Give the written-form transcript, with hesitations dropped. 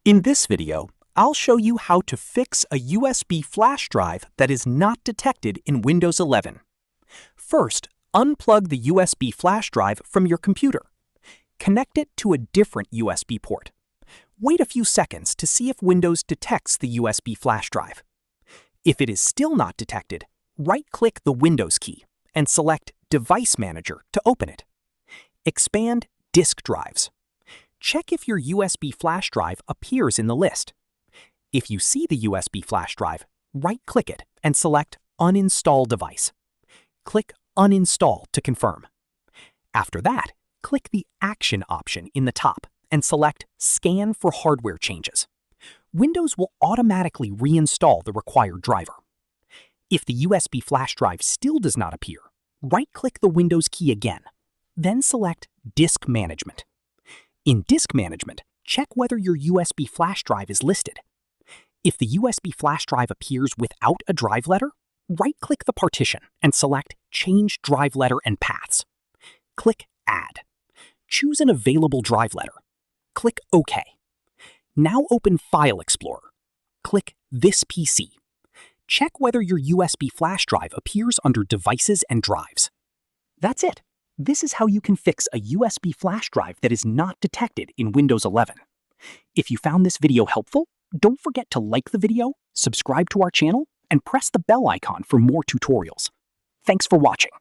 In this video, I'll show you how to fix a USB flash drive that is not detected in Windows 11. First, unplug the USB flash drive from your computer. Connect it to a different USB port. Wait a few seconds to see if Windows detects the USB flash drive. If it is still not detected, right-click the Windows key and select Device Manager to open it. Expand Disk Drives. Check if your USB flash drive appears in the list. If you see the USB flash drive, right-click it and select Uninstall Device. Click Uninstall to confirm. After that, click the Action option in the top and select Scan for hardware changes. Windows will automatically reinstall the required driver. If the USB flash drive still does not appear, right-click the Windows key again, then select Disk Management. In Disk Management, check whether your USB flash drive is listed. If the USB flash drive appears without a drive letter, right-click the partition and select Change Drive Letter and Paths. Click Add. Choose an available drive letter. Click OK. Now open File Explorer. Click This PC. Check whether your USB flash drive appears under Devices and Drives. That's it. This is how you can fix a USB flash drive that is not detected in Windows 11. If you found this video helpful, don't forget to like the video, subscribe to our channel, and press the bell icon for more tutorials. Thanks for watching.